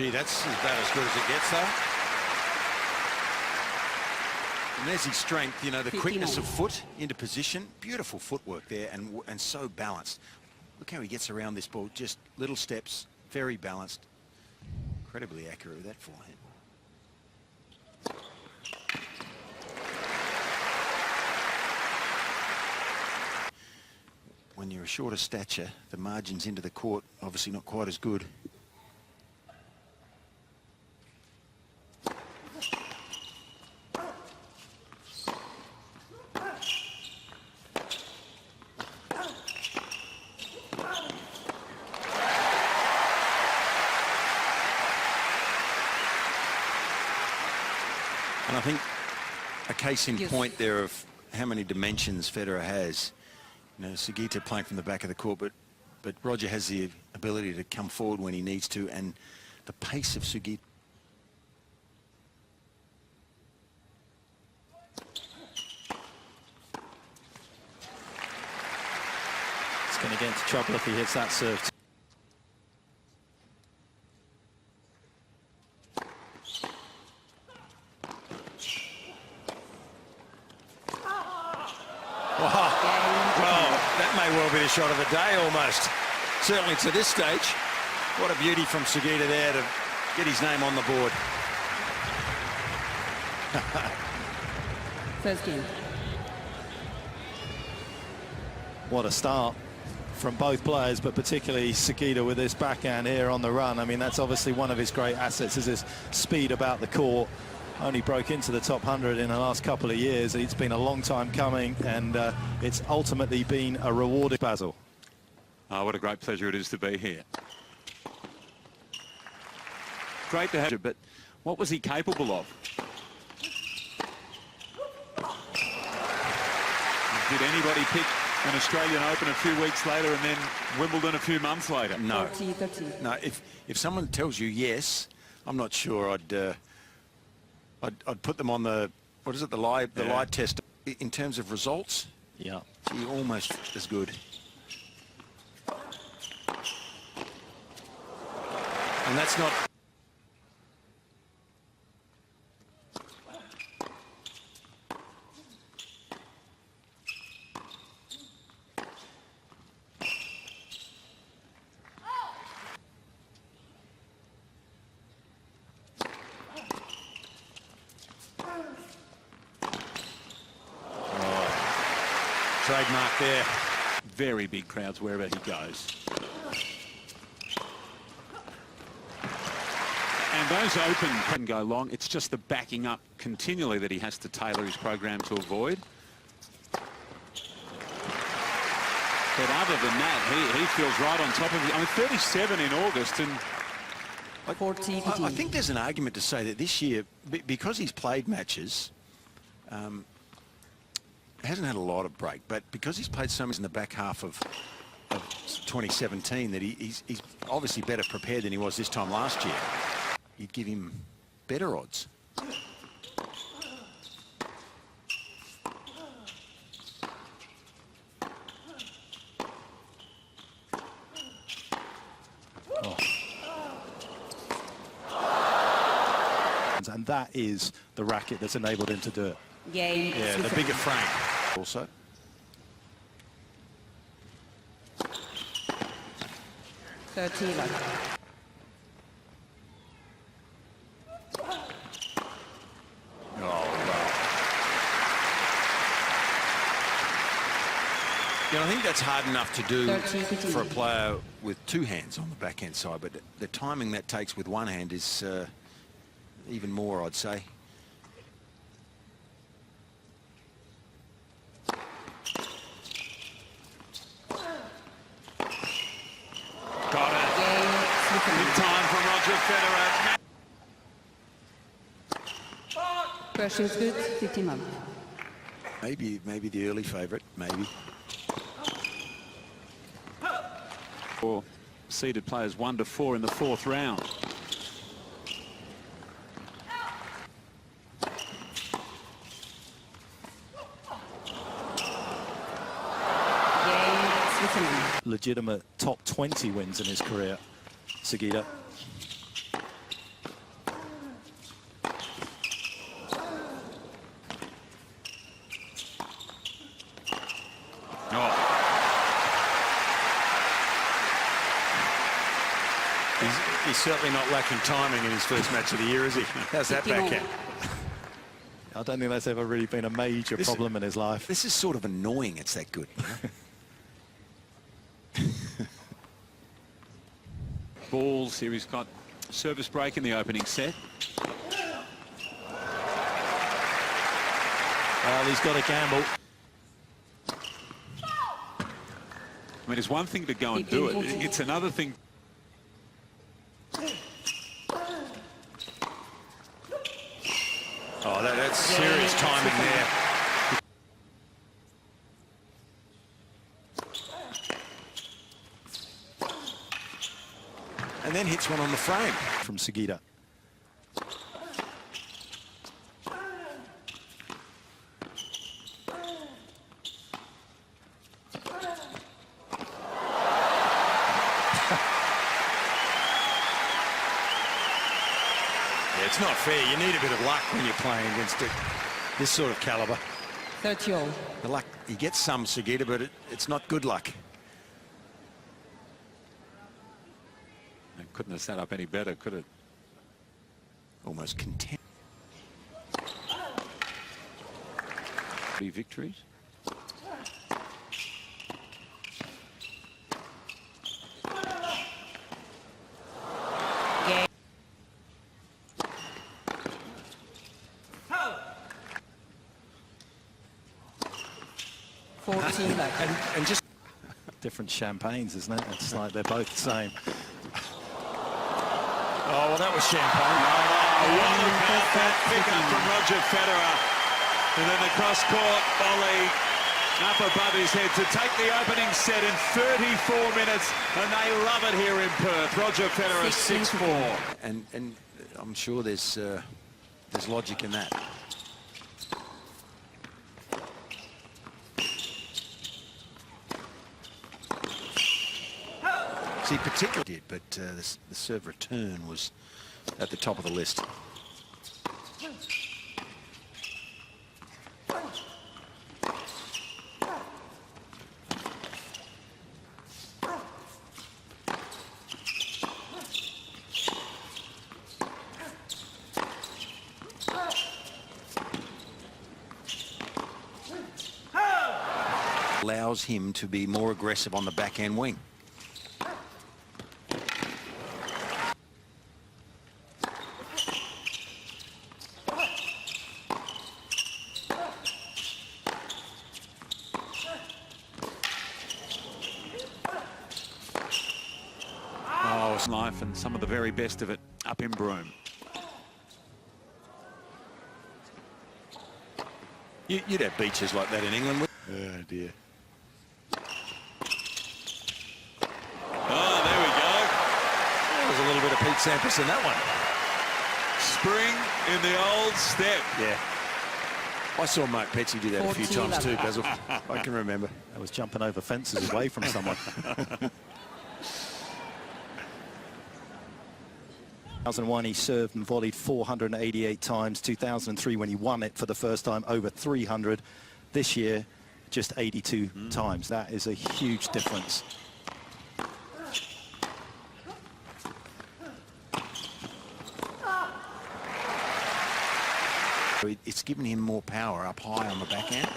Gee, that's about as good as it gets, though. And there's his strength, you know, the quickness of foot into position. Beautiful footwork there, and so balanced. Look how he gets around this ball. Just little steps, very balanced. Incredibly accurate with that forehand. When you're a shorter stature, the margins into the court obviously not quite as good. And I think a case in point there of how many dimensions Federer has. You know, Sugita playing from the back of the court, but Roger has the ability to come forward when he needs to, and the pace of Sugita. It's going to get into trouble if he hits that serve. Well, that may well be the shot of the day almost. Certainly to this stage. What a beauty from Sugita there to get his name on the board. First game. What a start from both players, but particularly Sugita with this backhand here on the run. I mean, that's obviously one of his great assets, is his speed about the court. Only broke into the top 100 in the last couple of years. It's been a long time coming, and it's ultimately been a rewarding Basil. Oh, what a great pleasure it is to be here. Great to have you, but what was he capable of? Did anybody pick an Australian Open a few weeks later and then Wimbledon a few months later? No. No, if someone tells you yes, I'm not sure I'd put them on the, what is it, the live test. In terms of results, yeah, gee, almost as good. And that's not. Trademark there. Very big crowds wherever he goes. And those Open can go long. It's just the backing up continually that he has to tailor his program to avoid. But other than that, he feels right on top of it. I mean, 37 in August, and I think there's an argument to say that this year, because he's played matches, hasn't had a lot of break, but because he's played so much in the back half of 2017, that he's obviously better prepared than he was this time last year. You'd give him better odds. Oh. And that is the racket that's enabled him to do it. Game. Yeah, the bigger frame also. Oh, Yeah, I think that's hard enough to do for a player with two hands on the backhand side, but the timing that takes with one hand is even more, I'd say. got it. Big time from Roger Federer. Question's good, 15 months. Maybe the early favourite, maybe. For seeded players 1 to 4 in the 4th round. Legitimate top 20 wins in his career, Sugita. certainly not lacking timing in his first match of the year, is he? How's that 51. backhand? I don't think that's ever really been a major problem in his life. This is sort of annoying. It's that good. Balls here. He's got service break in the opening set. Well, he's got to gamble. I mean, it's one thing to go and do it. It's another thing. Oh, that's serious timing there. And then hits one on the frame. From Sugita. Yeah, it's not fair. You need a bit of luck when you're playing against this sort of caliber. 30 all. The luck, you get some, Sugita, but it's not good luck. It couldn't have set up any better, could it? Almost content. Victories. Game. And just Different champagnes, isn't it? It's like they're both the same. oh, well, that was champagne. What about that pickup from Roger Federer? And then the cross-court volley up above his head to take the opening set in 34 minutes, and they love it here in Perth. Roger Federer 6-4. And I'm sure there's logic in that. See, particularly did, but the serve return was at the top of the list. Allows him to be more aggressive on the backhand wing. Life and some of the very best of it up in Broome. You'd have beaches like that in England. Oh, dear. Oh, there we go. There was a little bit of Pete Sampras in that one. Spring in the old step. Yeah. I saw Mark Petsy do that a few 14 times too, Basil. I can remember. That was jumping over fences away from someone. 2001 he served and volleyed 488 times. 2003 when he won it for the first time, over 300. This year just 82 times. That is a huge difference. It's given him more power up high on the backhand.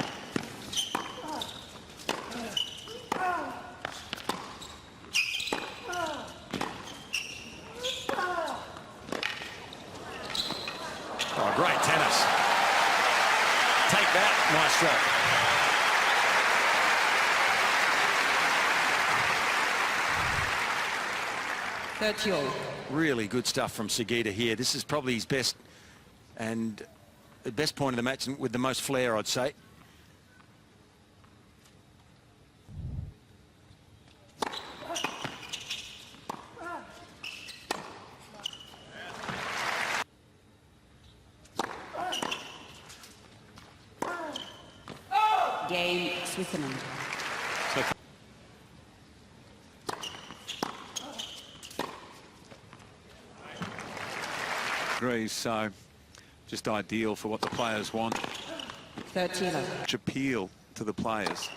Oh, great tennis. Take that, maestro. 30 all. Really good stuff from Sugita here. This is probably his best and the best point of the match with the most flair, I'd say. Game, Switzerland. So just ideal for what the players want. 30 all. Much appeal to the players.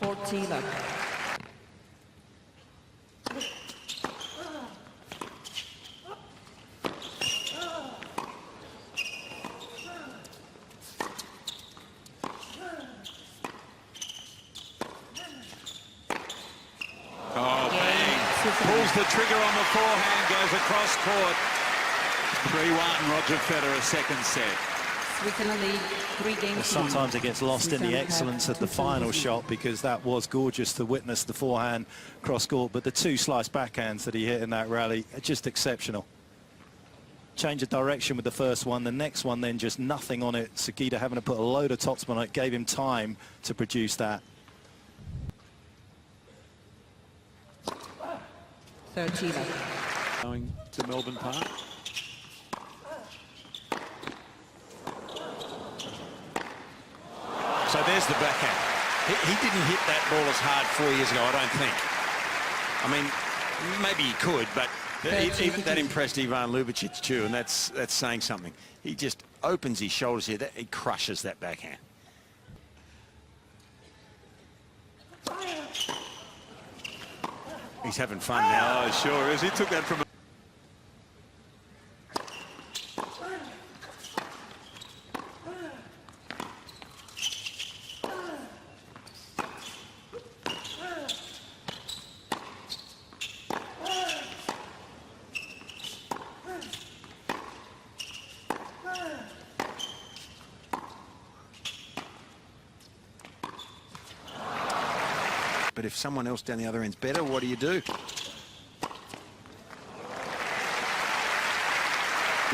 40 all. the trigger on the forehand, goes across court. 3-1, Roger Federer, second set. Switzerland lead 3 games. Sometimes it gets lost in the excellence of the final shot, because that was gorgeous to witness the forehand cross court, but the 2 slice backhands that he hit in that rally are just exceptional. Change of direction with the first one, the next one then just nothing on it. Sugita having to put a load of topspin on it, gave him time to produce that. 13 love. Going to Melbourne Park. So there's the backhand. He didn't hit that ball as hard 4 years ago, I don't think. I mean, maybe he could, but even that impressed Ivan Lubicic too, and that's saying something. He just opens his shoulders here. He crushes that backhand. He's having fun now. Oh, sure is. He took that from... But if someone else down the other end's better, what do you do? Bit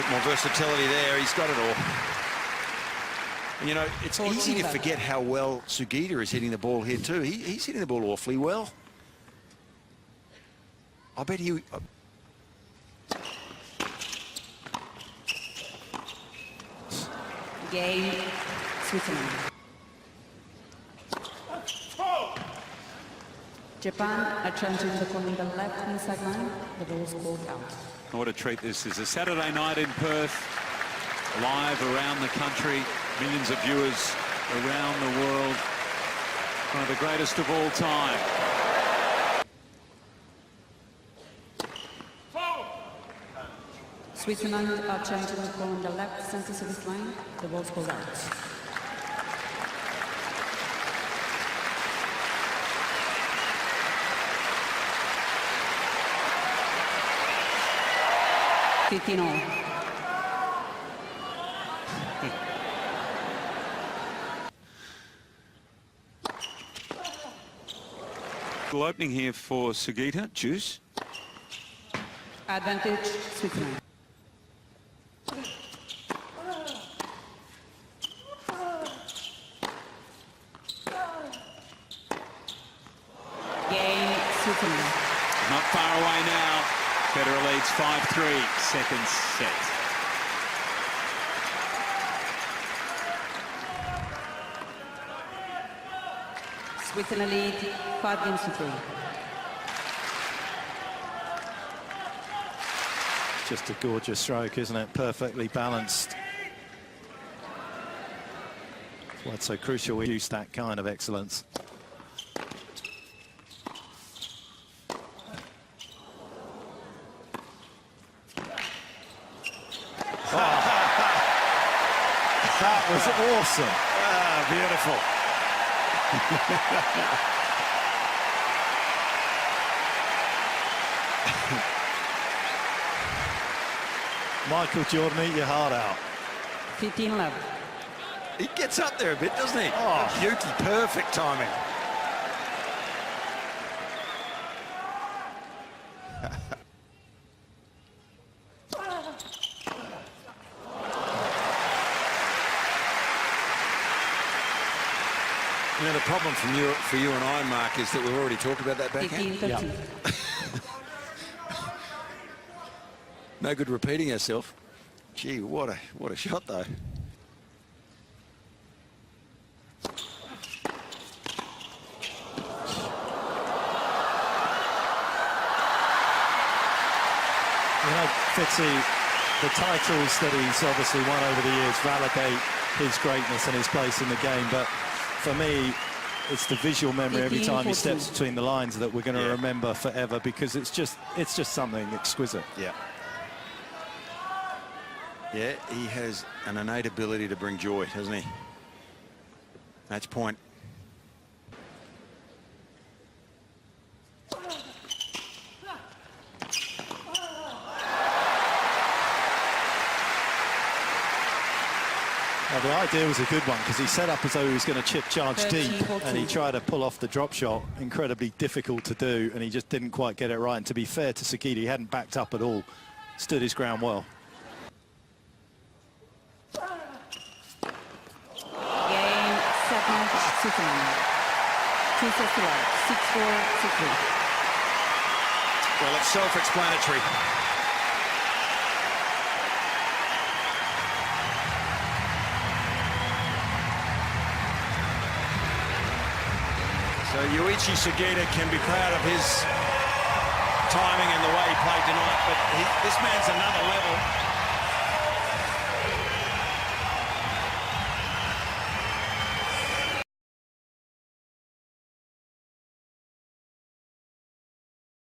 more versatility there. He's got it all. And, you know, it's easy to forget how well Sugita is hitting the ball here too. He's hitting the ball awfully well. I bet he... Game, Switzerland. Japan are trying to the corner on the left-hand sideline. The ball's called out. What a treat this is. A Saturday night in Perth, live around the country, millions of viewers around the world. One of the greatest of all time. Switzerland are trying to the corner on the left center service line. The ball's called out. Good opening here for Sugita. Juice. Advantage, Switzerland. Game, Switzerland. Not far away now. Federer leads 5-3, second set. Switzerland lead 5 games to 3. Just a gorgeous stroke, isn't it? Perfectly balanced. That's why it's so crucial we use that kind of excellence. That was awesome. Ah, beautiful. Michael Jordan, eat your heart out. 15 love. He gets up there a bit, doesn't he? Oh. Yuki, perfect timing. You know, the problem for you and I, Mark, is that we've already talked about that backhand. 15-13. No good repeating ourselves. Gee, what a shot though. You know, Fitzy, the titles that he's obviously won over the years validate his greatness and his place in the game, but for me, it's the visual memory every time he steps between the lines that we're going to remember forever, because it's just something exquisite. Yeah. Yeah, he has an innate ability to bring joy, hasn't he? Match point. Well, the idea was a good one because he set up as though he was going to chip charge deep, and he tried to pull off the drop shot. Incredibly difficult to do, and he just didn't quite get it right. And to be fair to Sugita, he hadn't backed up at all. Stood his ground well. Game, 7-6. 2 sets to love. 6-4, 6-3. Well, it's self-explanatory. So Yuichi Sugita can be proud of his timing and the way he played tonight, but this man's another level.